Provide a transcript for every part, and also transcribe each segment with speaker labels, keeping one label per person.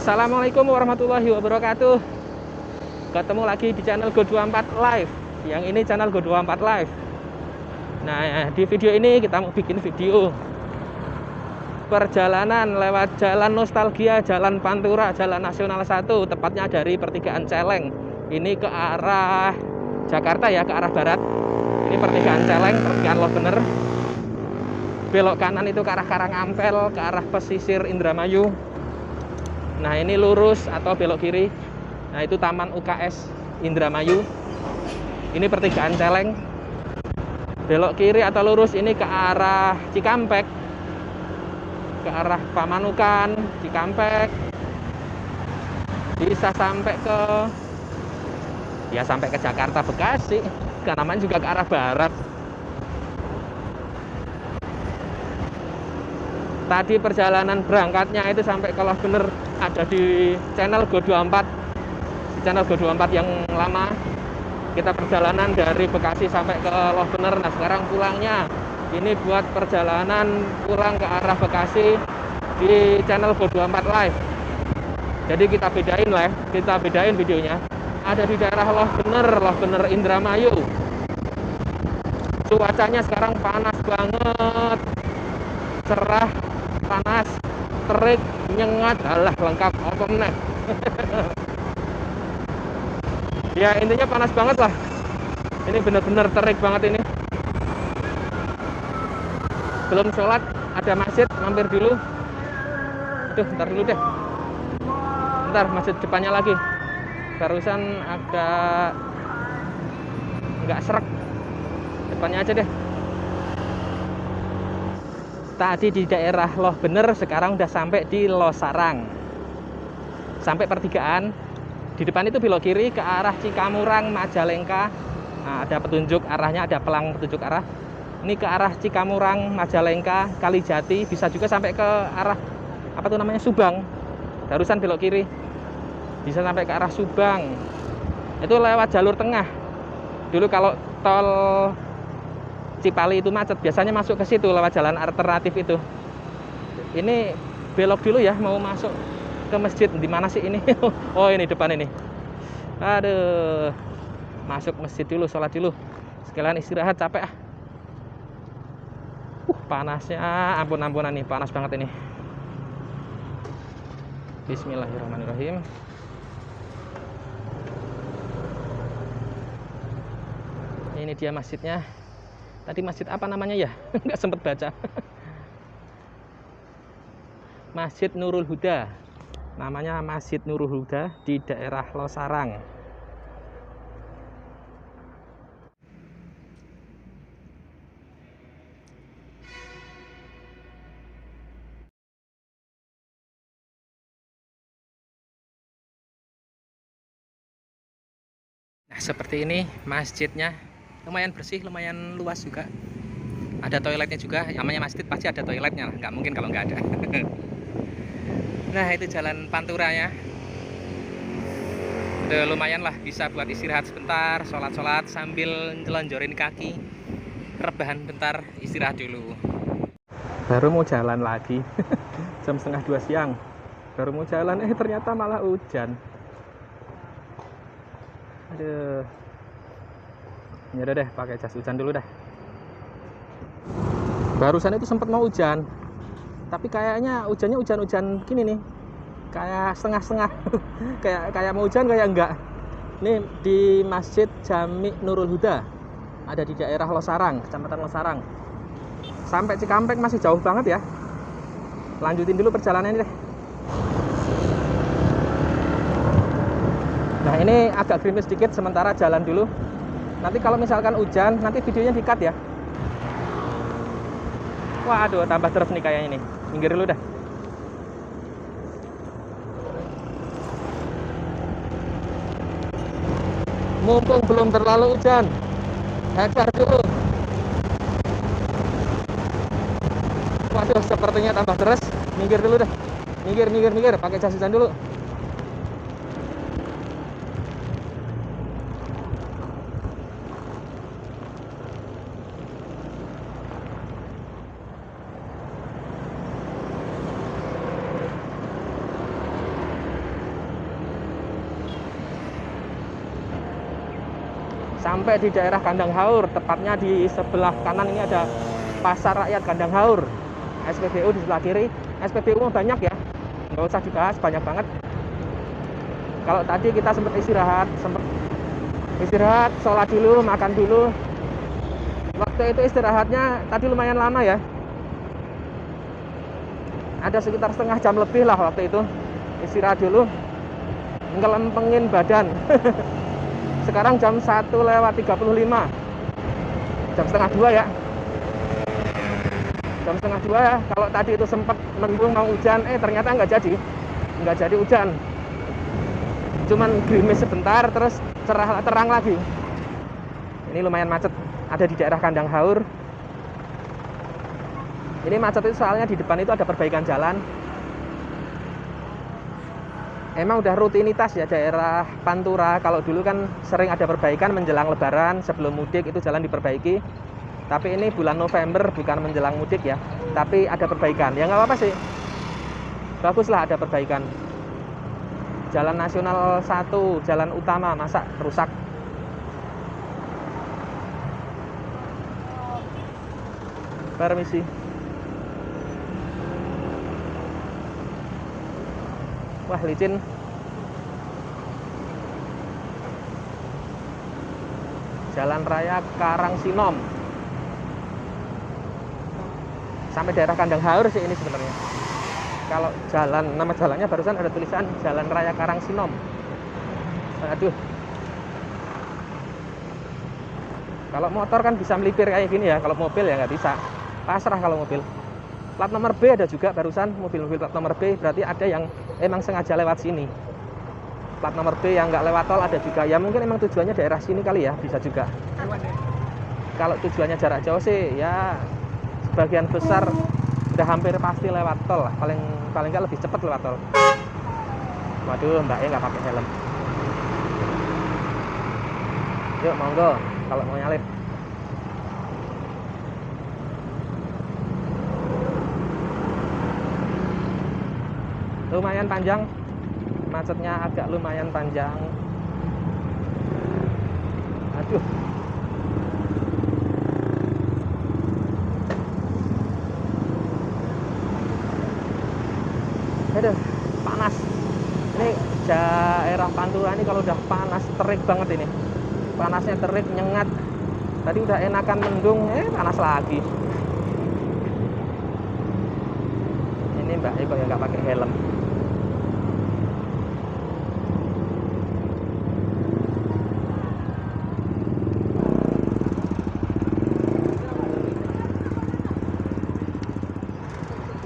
Speaker 1: Assalamualaikum warahmatullahi wabarakatuh. Ketemu lagi di channel Go24 Live. Yang ini channel Go24 Live. Nah, di video ini kita mau bikin video perjalanan lewat jalan nostalgia, jalan Pantura, jalan Nasional 1, tepatnya dari pertigaan Celeng. Ini ke arah Jakarta ya, ke arah barat. Ini pertigaan Celeng, pertigaan Loh Bener. Belok kanan itu ke arah Karangampel, ke arah pesisir Indramayu. Nah, ini lurus atau belok kiri. Nah, itu Taman UKS Indramayu. Ini pertigaan Celeng. Belok kiri atau lurus ini ke arah Cikampek, ke arah Pamanukan, Cikampek. Bisa sampai ke Jakarta Bekasi. Karena namanya juga ke arah barat. Tadi perjalanan berangkatnya itu sampai ke Loh Bener ada di channel Go24. Di channel Go24 yang lama. Kita perjalanan dari Bekasi sampai ke Loh Bener. Nah, sekarang pulangnya ini buat perjalanan pulang ke arah Bekasi di channel Go24 Live. Jadi kita bedain videonya. Ada di daerah Loh Bener Indramayu. Cuacanya sekarang panas banget. Cerah, panas, terik, nyengat, alah lengkap apa meneh. Ya intinya panas banget lah. Ini bener-bener terik banget ini. Belum sholat, ada masjid, mampir dulu. Aduh, ntar dulu deh. Ntar masjid depannya lagi. Barusan agak nggak serak. Depannya aja deh. Tadi di daerah Loh Bener, sekarang udah sampai di Losarang. Sampai pertigaan. Di depan itu belok kiri ke arah Cikamurang, Majalengka. Nah, ada petunjuk arahnya, ada pelang petunjuk arah. Ini ke arah Cikamurang, Majalengka, Kalijati. Bisa juga sampai ke arah Subang. Barusan belok kiri. Bisa sampai ke arah Subang. Itu lewat jalur tengah. Dulu kalau tol Cipali itu macet, biasanya masuk ke situ lewat jalan alternatif itu. Ini belok dulu ya, mau masuk ke masjid. Di mana sih ini? Oh, ini depan ini. Aduh. Masuk masjid dulu, sholat dulu. Sekalian istirahat, capek ah. Panasnya ampun-ampunan nih, panas banget ini. Bismillahirrahmanirrahim. Ini dia masjidnya. Tadi masjid apa namanya ya? Nggak sempet baca. Masjid Nurul Huda. Namanya Masjid Nurul Huda di daerah Losarang. Nah, seperti ini masjidnya. Lumayan bersih, lumayan luas juga. Ada toiletnya juga. Namanya masjid pasti ada toiletnya lah. Nggak mungkin kalau nggak ada. Nah, itu jalan Panturanya. Udah lumayan lah, bisa buat istirahat sebentar, sholat-sholat sambil nyelonjorin kaki. Rebahan bentar, istirahat dulu. Baru mau jalan lagi. Jam 1:30 siang. Baru mau jalan, ternyata malah hujan. Aduh. Ya udah deh, pakai jas hujan dulu dah. Barusan itu sempat mau hujan, tapi kayaknya hujannya hujan-hujan gini nih, kayak setengah-setengah. kayak mau hujan kayak enggak. Ini di Masjid Jami Nurul Huda, ada di daerah Losarang, Kecamatan Losarang. Sampai Cikampek masih jauh banget ya. Lanjutin dulu perjalanannya deh. Nah, ini agak gerimis sedikit, sementara jalan dulu. Nanti kalau misalkan hujan, nanti videonya di-cut ya. Waduh, tambah terus nih kayaknya nih. Minggir dulu dah. Mumpung belum terlalu hujan, hajar dulu. Waduh, sepertinya tambah terus. Minggir dulu dah. Minggir. Pakai jas hujan dulu. sampai di daerah Kandang Haur, tepatnya di sebelah kanan ini ada Pasar Rakyat Kandang Haur. SPBU di sebelah kiri. SPBU banyak ya, nggak usah dibahas, banyak banget. Kalau tadi kita sempat istirahat, sholat dulu, makan dulu. Waktu itu istirahatnya tadi lumayan lama ya, ada sekitar setengah jam lebih lah waktu itu. Istirahat dulu, ngelempengin badan. Sekarang jam 1:35, jam setengah 2 ya. Jam setengah 2 ya. Kalau tadi itu sempat mendung mau hujan, ternyata nggak jadi hujan. Cuman gerimis sebentar, terus terang lagi. Ini lumayan macet, ada di daerah Kandang Haur. Ini macet itu soalnya di depan itu ada perbaikan jalan. Emang udah rutinitas ya daerah Pantura. Kalau dulu kan sering ada perbaikan menjelang Lebaran, sebelum mudik itu jalan diperbaiki. Tapi ini bulan November, bukan menjelang mudik ya, tapi ada perbaikan. Ya nggak apa-apa sih, baguslah ada perbaikan. Jalan Nasional 1, jalan utama, masa rusak. Permisi. Wah, licin. Jalan Raya Karangsinom. Sampai daerah Kandang Haur sih ini sebenarnya. Kalau jalan, nama jalannya barusan ada tulisan Jalan Raya Karangsinom. Aduh. Kalau motor kan bisa melipir kayak gini ya, kalau mobil ya nggak bisa. Pasrah kalau mobil. Plat nomor B ada juga barusan, mobil-mobil plat nomor B, berarti ada yang emang sengaja lewat sini. Plat nomor B yang nggak lewat tol ada juga. Ya mungkin emang tujuannya daerah sini kali ya, bisa juga. Kalau tujuannya jarak jauh sih ya sebagian besar udah hampir pasti lewat tol lah. Paling nggak lebih cepat lewat tol. Waduh, mbaknya nggak pakai helm. Yuk monggo kalau mau nyalip. Lumayan panjang, macetnya agak lumayan panjang. Aduh. Aduh, panas. Ini daerah Pantura ini kalau udah panas, terik banget ini. Panasnya terik, nyengat. Tadi udah enakan mendung, panas lagi. Ini Mbak Eko yang nggak pakai helm.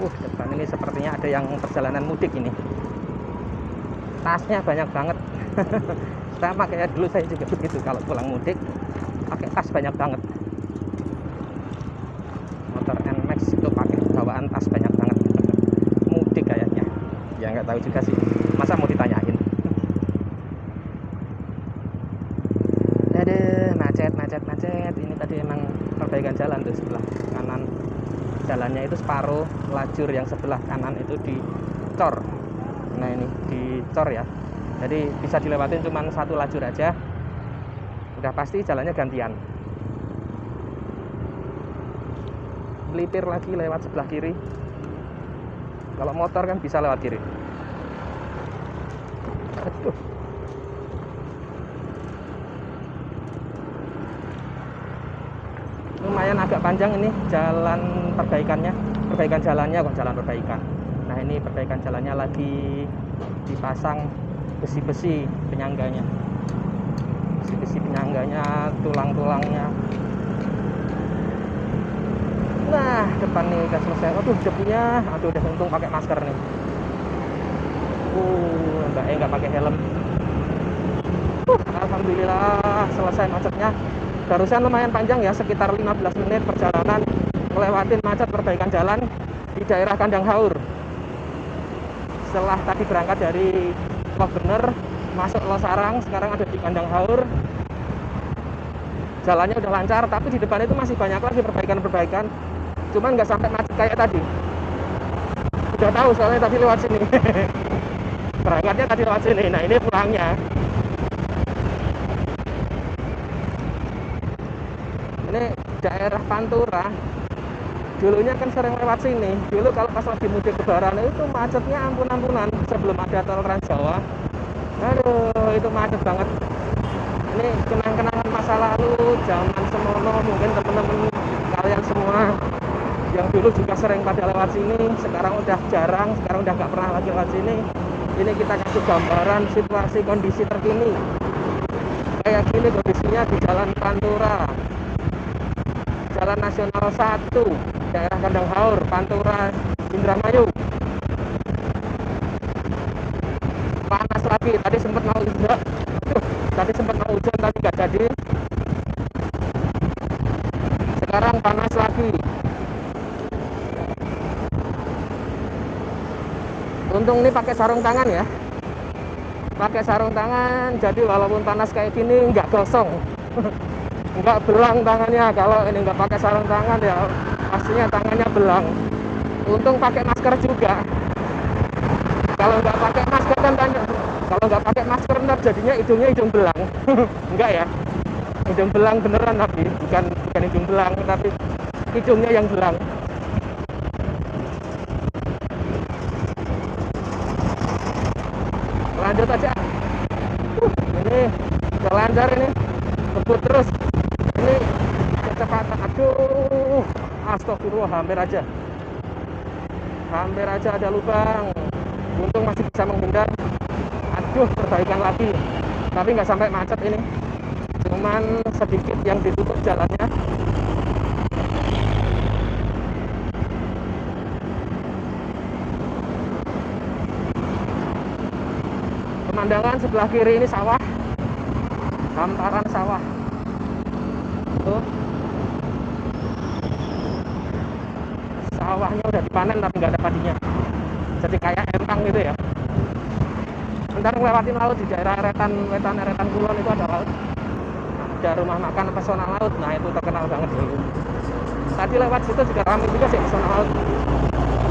Speaker 1: Depan ini sepertinya ada yang perjalanan mudik ini. Tasnya banyak banget. Sama kayak dulu saya juga begitu, kalau pulang mudik pakai tas banyak banget. Motor NMAX itu pakai bawaan tas banyak banget. Mudik kayaknya. Ya nggak tahu juga sih. Masa mau ditanyain? Aduh, macet. Ini tadi emang perbaikan jalan tuh sebelah kanan. Jalannya itu separuh, lajur yang sebelah kanan itu dicor. Nah ini dicor ya, jadi bisa dilewatin cuma satu lajur aja. Udah pasti jalannya gantian. Melipir lagi lewat sebelah kiri. Kalau motor kan bisa lewat kiri. Aduh. Lumayan agak panjang ini jalan perbaikan jalannya, kok jalan perbaikan. Nah ini perbaikan jalannya lagi dipasang besi-besi penyangganya, tulang-tulangnya. Nah depan nih udah selesai. Aduh debunya, udah untung pakai masker nih. Mbaknya nggak pakai helm. Alhamdulillah selesai macetnya. Barusan lumayan panjang ya, sekitar 15 menit perjalanan melewatin macet perbaikan jalan di daerah Kandang Haur. Setelah tadi berangkat dari Loh Bener, masuk Losarang, sekarang ada di Kandang Haur. Jalannya udah lancar, tapi di depan itu masih banyak lagi perbaikan-perbaikan. Cuman nggak sampai macet kayak tadi. Udah tahu soalnya tadi lewat sini. Berangkatnya tadi lewat sini. Nah ini pulangnya. daerah Pantura dulunya kan sering lewat sini. Dulu kalau pas lagi mudik lebaran itu macetnya ampun-ampunan sebelum ada tol Trans Jawa. Aduh, itu macet banget. Ini kenang-kenangan masa lalu, zaman semono, mungkin teman-teman kalian semua yang dulu juga sering pada lewat sini, sekarang udah jarang, sekarang udah nggak pernah lagi lewat sini. Ini kita kasih gambaran situasi kondisi terkini. Kayak gini kondisinya di Jalan Pantura, Jalan Nasional 1, daerah Kandang Haur, Pantura, Indramayu. Panas lagi, tadi sempat mau hujan. Tadi sempat mau hujan tapi nggak jadi. Sekarang panas lagi. Untung ini pakai sarung tangan ya. Pakai sarung tangan, jadi walaupun panas kayak gini nggak gosong. Nggak belang tangannya. Kalau ini nggak pakai sarung tangan ya pastinya tangannya belang. Untung pakai masker juga. Kalau nggak pakai masker kan kalau nggak pakai masker ntar jadinya hidungnya hidung belang. Enggak ya, hidung belang beneran, tapi bukan hidung belang, tapi hidungnya yang belang. Lanjut aja. Ini udah lancar ini, kebut terus. Ini kecepatan, aduh, astagfirullah, hampir aja ada lubang. Untung masih bisa menghindar. Aduh, perbaikan lagi, tapi nggak sampai macet ini, cuman sedikit yang ditutup jalannya. Pemandangan sebelah kiri ini sawah, hamparan sawah tuh, sawahnya udah dipanen tapi nggak ada padinya, jadi kayak empang gitu ya. Ntar ngelewatin laut di daerah Eretan Kulon itu ada laut, ada rumah makan pesona laut. Nah itu terkenal banget dulu. Tadi lewat situ juga ramai juga sih pesona laut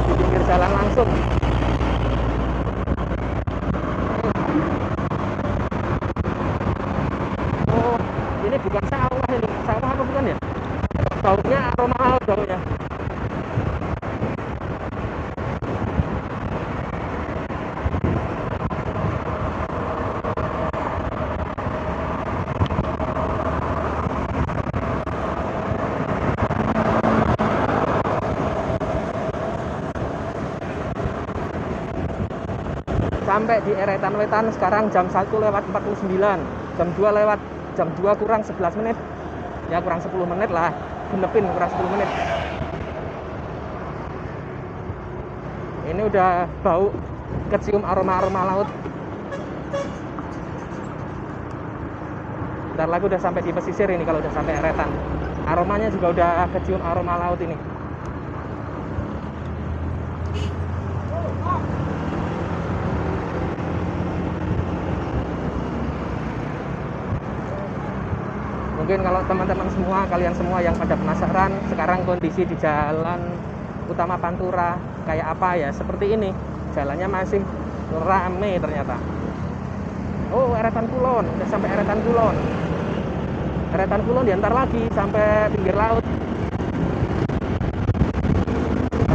Speaker 1: di pinggir jalan langsung. Oh, ini bukan sawah, ini sawah apa bukan ya? Baunya aroma laut baunya. Sampai di Eretan Wetan sekarang jam 1 lewat 49, jam 2 lewat, jam 2 kurang 11 menit ya, kurang 10 menit lah, genepin kurang 10 menit. Ini udah bau, kecium aroma-aroma laut. Bentar lagi udah sampai di pesisir ini, kalau udah sampai Eretan aromanya juga udah kecium aroma laut ini. Mungkin kalau teman-teman semua, kalian semua yang pada penasaran sekarang kondisi di jalan utama Pantura kayak apa ya, seperti ini. Jalannya masih rame ternyata. Oh, Eretan Kulon, udah sampai Eretan Kulon. Eretan Kulon diantar lagi sampai pinggir laut.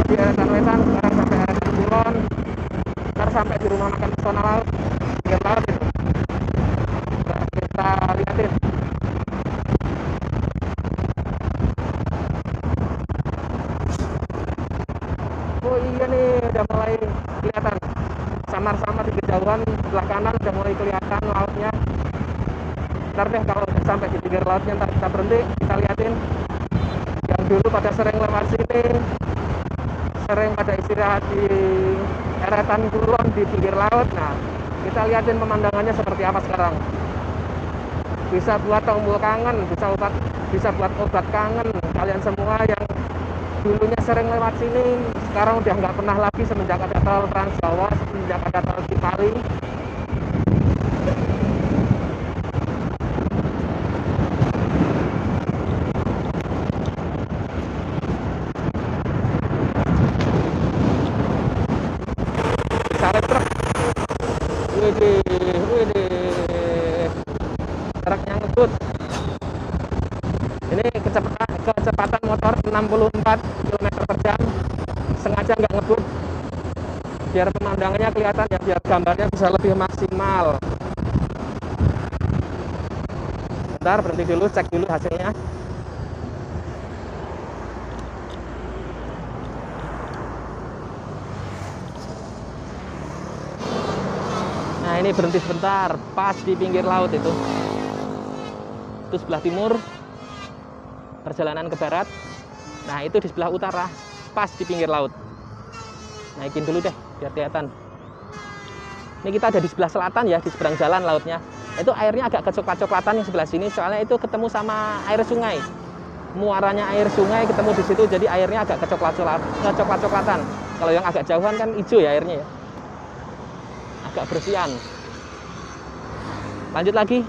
Speaker 1: Tadi Eretan Wetan, sekarang sampai Eretan Kulon. Ntar sampai di rumah makan pesona laut, pinggir laut itu. Nah, kita lihatin. Oh iya nih, udah mulai kelihatan samar-samar di kejauhan sebelah kanan, udah mulai kelihatan lautnya. Ntar deh kalau udah sampai di pinggir lautnya, ntar kita berhenti, kita liatin. Yang dulu pada sering lewat sini, sering pada istirahat di Eretan Kulon di pinggir laut. Nah, kita liatin pemandangannya seperti apa sekarang. Bisa buat tombol kangen, bisa buat obat kangen. Kalian semua yang dulunya sering lewat sini, sekarang udah nggak pernah lagi semenjak ada tol Trans Jawa, semenjak ada tol Cipali. Salep truk, widih, truknya ngebut. Ini 64 km per jam. Sengaja nggak ngebut biar pemandangannya kelihatan ya, biar gambarnya bisa lebih maksimal. Bentar, berhenti dulu, cek dulu hasilnya. Nah, ini berhenti sebentar, pas di pinggir laut itu. Itu sebelah timur, perjalanan ke barat. Nah, itu di sebelah utara, pas di pinggir laut. Naikin dulu deh, biar kelihatan. Ini kita ada di sebelah selatan ya, di seberang jalan lautnya. Itu airnya agak kecoklat-coklatan yang sebelah sini, soalnya itu ketemu sama air sungai. Muaranya air sungai ketemu di situ, jadi airnya agak kecoklat-coklatan. Kalau yang agak jauhan kan hijau ya airnya ya. Agak bersihan. Lanjut lagi.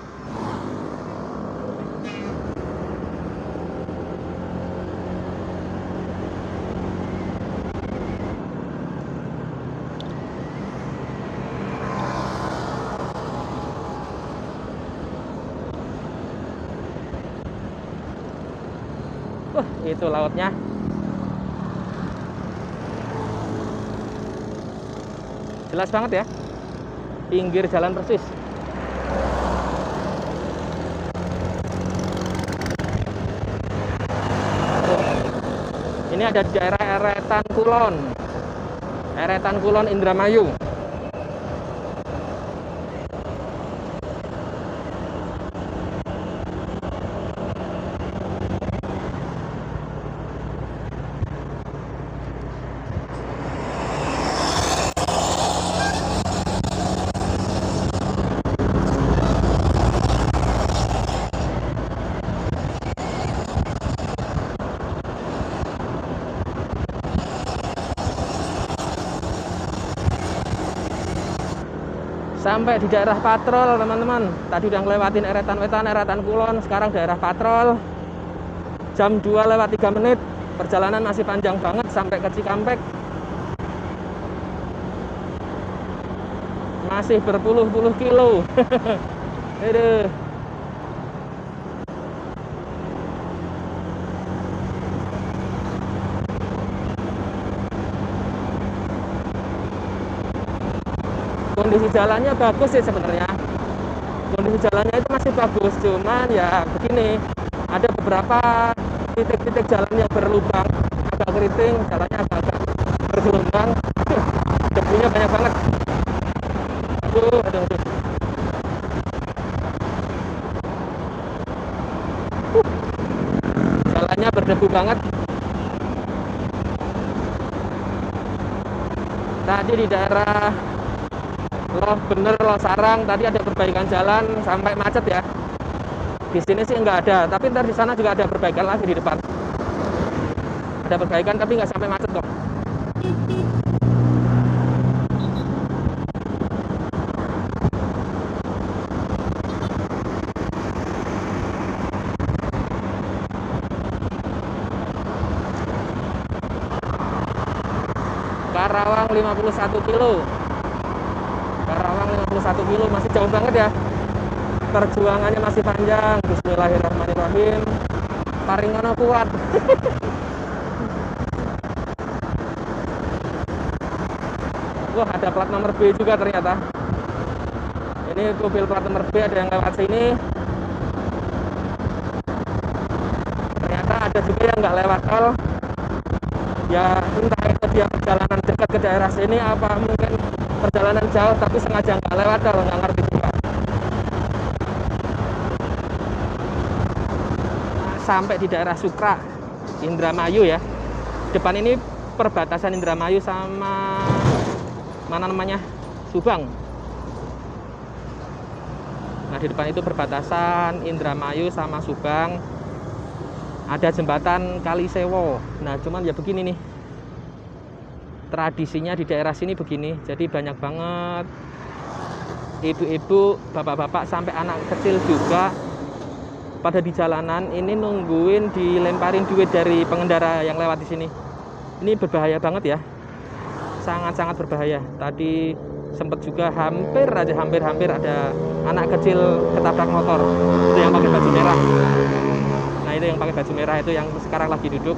Speaker 1: Itu lautnya. Jelas banget ya. Pinggir jalan persis. Ini ada di daerah Eretan Kulon. Eretan Kulon Indramayu. Sampai di daerah Patrol, teman-teman. Tadi udah ngelewatin Eretan Wetan, Eretan Kulon, sekarang daerah Patrol. Jam 2:03. Perjalanan masih panjang banget sampai ke Cikampek. Masih berpuluh-puluh kilo. Aduh. Kondisi jalannya bagus sih sebenarnya. Kondisi jalannya itu masih bagus, cuman ya begini, ada beberapa titik-titik jalan yang berlubang, agak keriting, jalannya agak bergelombang, debunya banyak banget. Aduh. Jalannya berdebu banget. Tadi di daerah Losarang tadi ada perbaikan jalan sampai macet ya. Di sini sih nggak ada, tapi ntar di sana juga ada perbaikan lagi di depan. Ada perbaikan tapi nggak sampai macet kok. Karawang 51 kilo. Karawang 51 kilo, masih jauh banget ya. Perjuangannya masih panjang. Bismillahirrahmanirrahim. Paringono kuat. Wah, ada plat nomor B juga ternyata. Ini mobil plat nomor B ada yang lewat sini. Ternyata ada juga yang nggak lewat tol. Ya entah itu dia perjalanan dekat ke daerah sini, apa mungkin perjalanan jauh tapi sengaja nggak lewat tol, nggak ngerti juga. Sampai di daerah Sukra, Indramayu ya. Depan ini perbatasan Indramayu sama mana namanya, Subang. Nah di depan itu perbatasan Indramayu sama Subang. Ada jembatan Kalisewo. Nah cuman ya begini nih, tradisinya di daerah sini begini. Jadi banyak banget ibu-ibu, bapak-bapak sampai anak kecil juga pada di jalanan ini nungguin dilemparin duit dari pengendara yang lewat di sini. Ini berbahaya banget ya, sangat-sangat berbahaya. Tadi sempat juga hampir ada anak kecil ketabrak motor. Itu yang pakai baju merah. Nah itu yang pakai baju merah itu yang sekarang lagi duduk.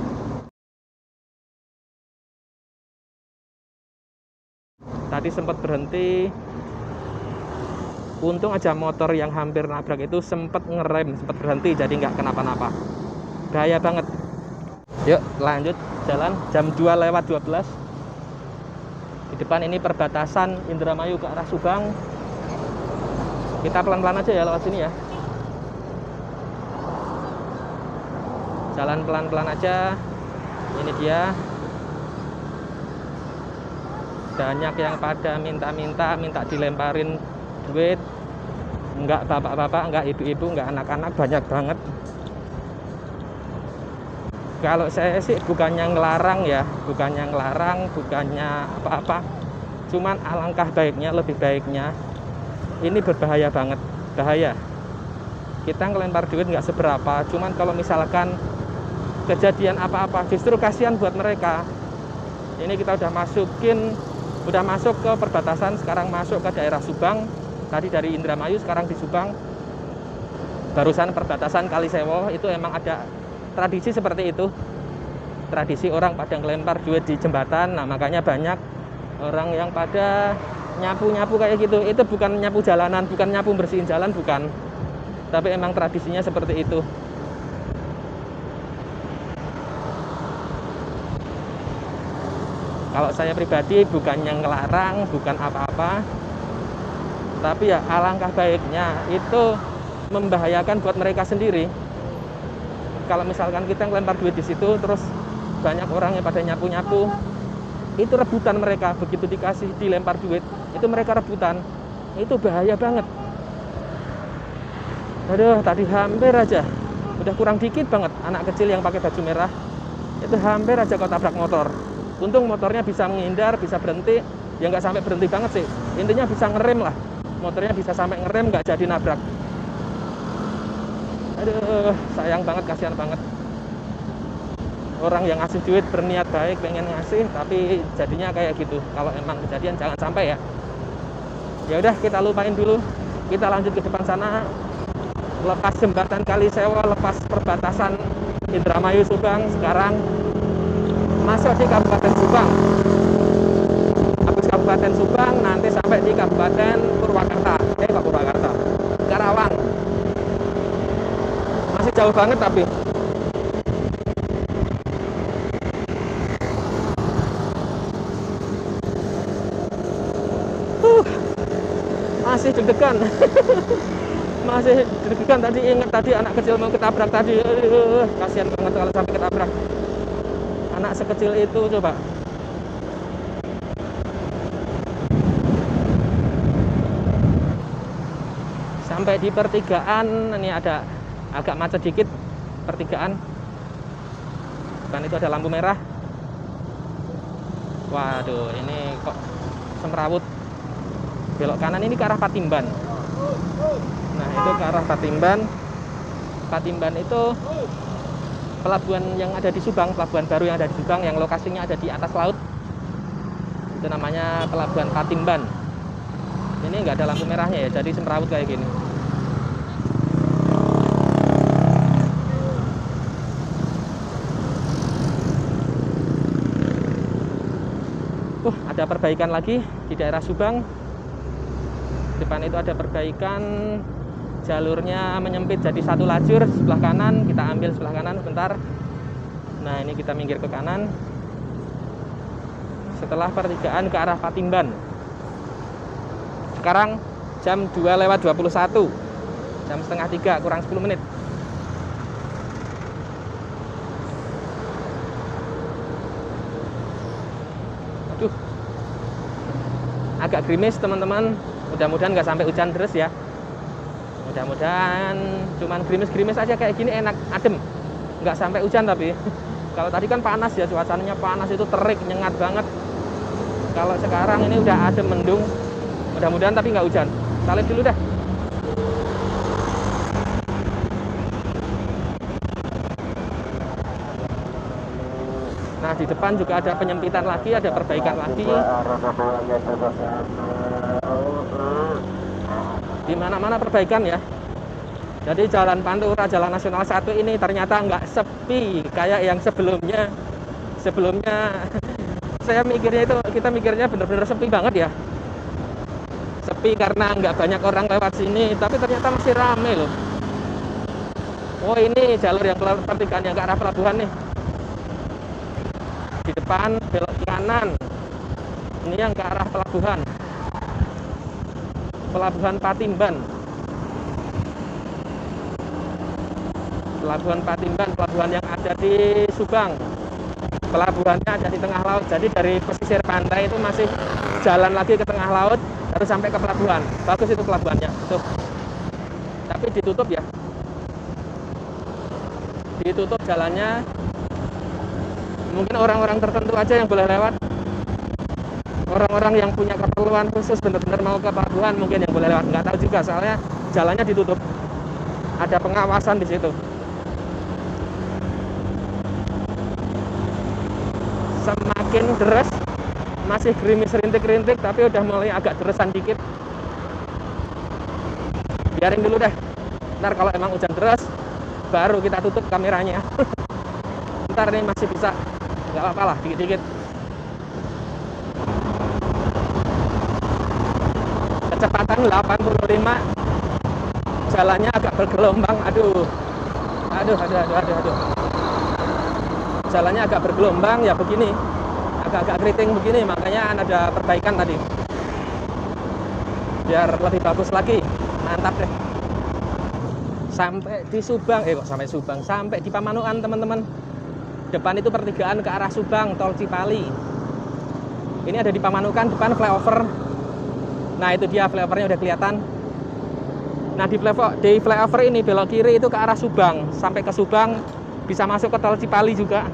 Speaker 1: tadi sempat berhenti. Untung aja motor yang hampir nabrak itu sempat ngerem, sempat berhenti, jadi nggak kenapa-napa. Bahaya banget. Yuk lanjut jalan, jam 2:12. Di depan ini perbatasan Indramayu ke arah Subang. Kita pelan-pelan aja ya lewat sini ya. Jalan pelan-pelan aja. Ini dia. Banyak yang pada minta dilemparin duit. Enggak bapak-bapak, enggak ibu-ibu, enggak anak-anak, banyak banget. Kalau saya sih bukannya ngelarang ya, bukannya apa-apa. Cuman alangkah baiknya, lebih baiknya, ini berbahaya banget, bahaya. Kita ngelempar duit nggak seberapa, cuman kalau misalkan kejadian apa-apa, justru kasihan buat mereka. Ini kita udah masuk ke perbatasan, sekarang masuk ke daerah Subang. Tadi dari Indramayu, sekarang di Subang. Barusan perbatasan Kalisewo, itu emang ada tradisi seperti itu. Tradisi orang pada ngelempar duit di jembatan. Nah, makanya banyak orang yang pada nyapu-nyapu kayak gitu. Itu bukan nyapu jalanan, bukan nyapu bersihin jalan, bukan. Tapi emang tradisinya seperti itu. Kalau saya pribadi bukannya ngelarang, bukan apa-apa. Tapi ya alangkah baiknya itu membahayakan buat mereka sendiri. Kalau misalkan kita ngelempar duit di situ, terus banyak orang yang pada nyapu-nyapu, itu rebutan mereka. Begitu dilempar duit, itu mereka rebutan. Itu bahaya banget. Aduh, tadi hampir aja, udah kurang dikit banget anak kecil yang pakai baju merah, itu hampir aja kau tabrak motor. Untung motornya bisa menghindar, bisa berhenti. Ya nggak sampai berhenti banget sih, intinya bisa ngerem lah. Motornya bisa sampai ngerem, nggak jadi nabrak. Aduh, sayang banget, kasihan banget. Orang yang ngasih duit berniat baik, pengen ngasih, tapi jadinya kayak gitu. Kalau emang kejadian jangan sampai ya. Ya udah, kita lupain dulu. Kita lanjut ke depan sana. Lepas jembatan Kalisewo, lepas perbatasan Indramayu Subang, sekarang masuk di Kabupaten Subang. Habis Kabupaten Subang, nanti sampai di Kabupaten Purwakarta. Purwakarta, Karawang. Masih jauh banget tapi. Masih deg-degan. Masih deg-degan tadi, ingat tadi anak kecil mau ketabrak tadi. Kasihan banget kalau sampai ketabrak. Anak sekecil itu coba. Sampai di pertigaan, ini ada agak macet dikit pertigaan. Depan itu ada lampu merah. Waduh, ini kok semrawut. Belok kanan ini ke arah Patimban. Nah, itu ke arah Patimban. Patimban itu pelabuhan yang ada di Subang, pelabuhan baru yang ada di Subang, yang lokasinya ada di atas laut. Itu namanya Pelabuhan Patimban. Ini nggak ada lampu merahnya ya, jadi semrawut kayak gini. Ada perbaikan lagi di daerah Subang. Depan itu ada perbaikan, jalurnya menyempit jadi satu lajur sebelah kanan. Kita ambil sebelah kanan sebentar. Nah, ini kita minggir ke kanan. Setelah pertigaan ke arah Patimban. Sekarang jam 2:21. Jam setengah 3, kurang 10 menit. Aduh, agak gerimis teman-teman. Mudah-mudahan nggak sampai hujan terus ya. Mudah-mudahan cuman gerimis-gerimis aja kayak gini, enak, adem. Nggak sampai hujan tapi. Kalau tadi kan panas ya, cuacanya panas, itu terik, nyengat banget. Kalau sekarang ini udah adem, mendung. Mudah-mudahan tapi nggak hujan. Salib dulu dah. Nah, di depan juga ada penyempitan lagi, ada perbaikan lagi. Di mana-mana perbaikan ya. Jadi Jalan Pantura, Jalan Nasional 1 ini ternyata nggak sepi kayak yang sebelumnya. Sebelumnya saya mikirnya itu, kita mikirnya bener-bener sepi banget ya. sepi karena nggak banyak orang lewat sini, tapi ternyata masih rame loh. Oh, ini jalur yang keluar pertigaan yang ke arah pelabuhan nih. Di depan belok kanan. Ini yang ke arah pelabuhan. Pelabuhan Patimban. Pelabuhan Patimban, pelabuhan yang ada di Subang. Pelabuhannya ada di tengah laut. Jadi dari pesisir pantai itu masih jalan lagi ke tengah laut, baru sampai ke pelabuhan. Bagus itu pelabuhannya. Tuh. Tapi ditutup ya. Ditutup jalannya. Mungkin orang-orang tertentu aja yang boleh lewat. Orang-orang yang punya keperluan khusus benar-benar mau ke pelabuhan mungkin yang boleh lewat. Nggak tahu juga, soalnya jalannya ditutup. Ada pengawasan di situ. Semakin deres, masih gerimis rintik-rintik, tapi udah mulai agak deresan dikit. Biarin dulu deh. Ntar kalau emang hujan deras, baru kita tutup kameranya. Ntar nih masih bisa, nggak apa-apa lah, dikit-dikit. Kecepatan 85, jalannya agak bergelombang. Aduh. Jalannya agak bergelombang ya begini, agak-agak keriting begini, makanya ada perbaikan tadi biar lebih bagus lagi. Mantap deh. Sampai di Subang, sampai di Pamanukan teman-teman. Depan itu pertigaan ke arah Subang, tol Cipali. Ini ada di Pamanukan, depan flyover. Nah itu dia flyovernya udah kelihatan. Nah di flyover ini belok kiri itu ke arah Subang. Sampai ke Subang bisa masuk ke tol Cipali juga.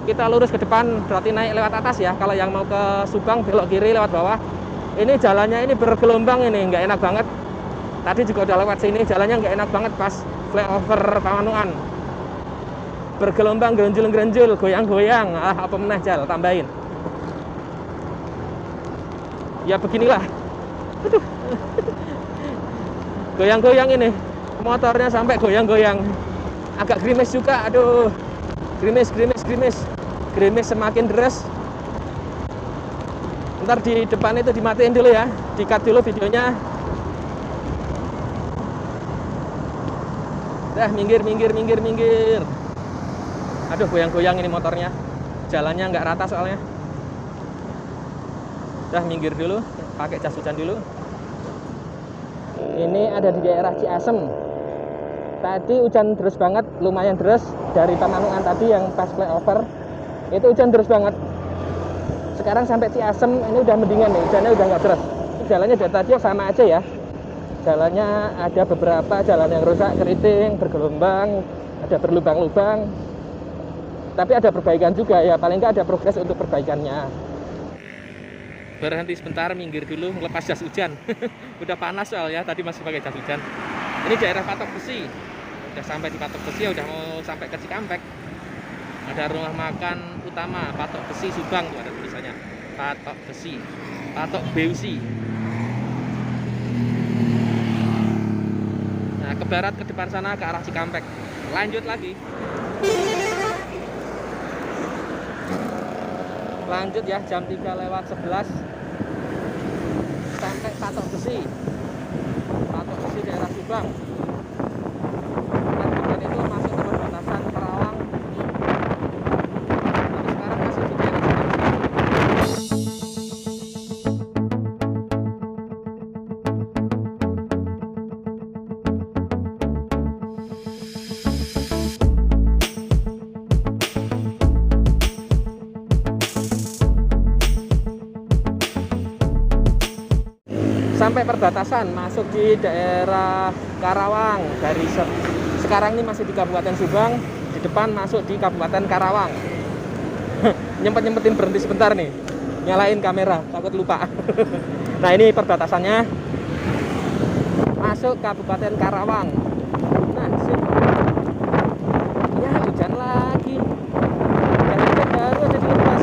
Speaker 1: Kita lurus ke depan berarti naik lewat atas ya. Kalau yang mau ke Subang belok kiri lewat bawah. Ini jalannya ini bergelombang, ini nggak enak banget. Tadi juga udah lewat sini, jalannya nggak enak banget pas flyover Pamanukan. Bergelombang, geronjul-geronjul, goyang-goyang. Apa meneh jal, tambahin. Ya beginilah. Aduh. Goyang-goyang ini. Motornya sampai goyang-goyang. Agak gerimis juga, aduh. Gerimis semakin deras. Ntar di depan itu dimatiin dulu ya, di-cut dulu videonya. Dah, minggir. Aduh, goyang-goyang ini motornya. Jalannya nggak rata soalnya. Dah, minggir dulu, pakai jas hujan dulu. Ini ada di daerah Ciasem. Tadi hujan deras banget, lumayan deras. Dari Pamanukan tadi yang pas flyover, itu hujan deras banget. Sekarang sampai Ciasem ini udah mendingan nih, hujannya udah nggak deras. Jalannya dari tadi sama aja ya. Jalannya ada beberapa jalan yang rusak, keriting, bergelombang, ada berlubang-lubang. Tapi ada perbaikan juga ya, paling nggak ada progres untuk perbaikannya. Berhenti sebentar, minggir dulu, ngelepas jas hujan. Udah panas soalnya, tadi masih pakai jas hujan. Ini daerah Patok Besi. Udah sampai di Patok Besi, udah mau sampai ke Cikampek. Ada rumah makan utama Patok Besi Subang tuh ada tulisannya. Patok Besi, Patok Beusi. Nah, ke barat ke depan sana ke arah Cikampek. Lanjut lagi. Lanjut ya, jam 3:11 sampai Patok Besi. Patok Besi daerah Subang. Dan itu masuk ke perbatasan Karawang. Tapi sekarang masih di daerah sampai perbatasan masuk di daerah Karawang. Dari sekarang ini masih di Kabupaten Subang, di depan masuk di Kabupaten Karawang. Nyempet-nyempetin berhenti sebentar nih, nyalain kamera takut lupa. Nah ini perbatasannya masuk Kabupaten Karawang. Nah sini ya hujan lagi, dan hujan baru aja dilepas.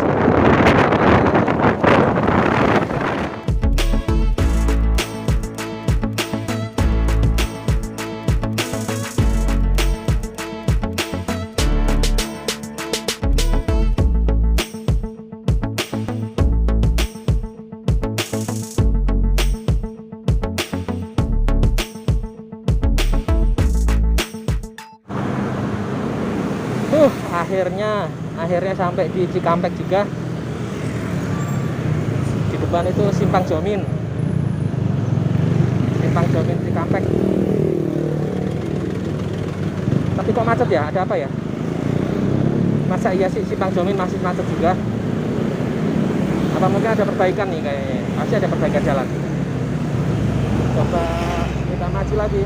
Speaker 1: akhirnya sampai di Cikampek juga. Di depan itu Simpang Jomin Cikampek. Tapi kok macet ya? Ada apa ya? Masa iya sih Simpang Jomin masih macet juga? Apa mungkin ada perbaikan nih kayaknya? Pasti ada perbaikan jalan. Coba kita maju lagi.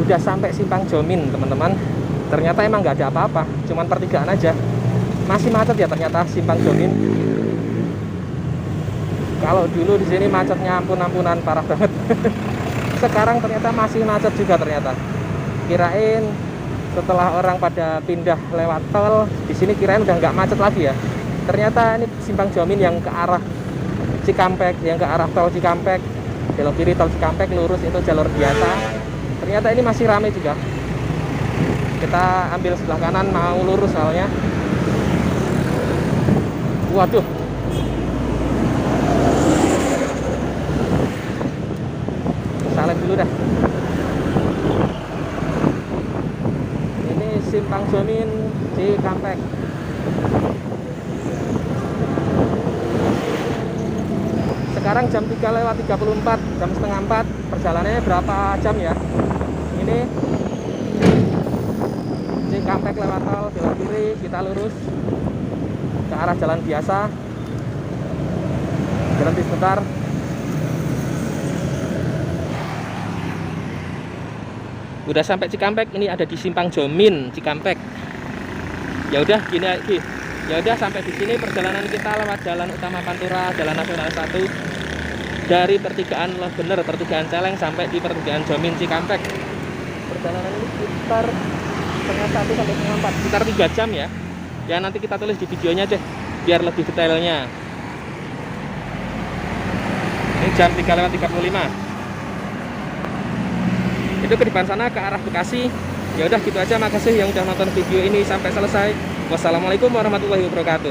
Speaker 1: Udah sampai Simpang Jomin teman-teman. Ternyata emang nggak ada apa-apa, cuman pertigaan aja. Masih macet ya ternyata Simpang Jomin. Kalau dulu di sini macetnya ampun-ampunan, parah banget. Sekarang ternyata masih macet juga ternyata. Kirain setelah orang pada pindah lewat tol, di sini kirain udah nggak macet lagi ya. Ternyata ini Simpang Jomin yang ke arah Cikampek, yang ke arah tol Cikampek, belok kiri tol Cikampek lurus itu jalur biasa. Ternyata ini masih ramai juga. Kita ambil sebelah kanan mau lurus soalnya. Waduh. Salib dulu dah. Ini Simpang Jomin Cikampek. Sekarang jam 3:34, jam setengah 4. Perjalanannya berapa jam ya? Ini Cikampek lewat tol, belok kiri, kita lurus ke arah jalan biasa. Berhenti sebentar. Udah sampai Cikampek, ini ada di Simpang Jomin Cikampek. Ya udah gini lagi. Ya udah sampai di sini perjalanan kita lewat jalan utama Pantura, Jalan Nasional 1. Dari pertigaan bener pertigaan Celeng sampai di pertigaan Jomin Cikampek. Perjalanan ini sekitar setengah 1 sampai setengah 4, sekitar 3 jam ya. Ya nanti kita tulis di videonya deh biar lebih detailnya. Ini jam 3:35. Itu ke depan sana ke arah Bekasi. Ya udah gitu aja, makasih yang udah nonton video ini sampai selesai. Wassalamualaikum warahmatullahi wabarakatuh.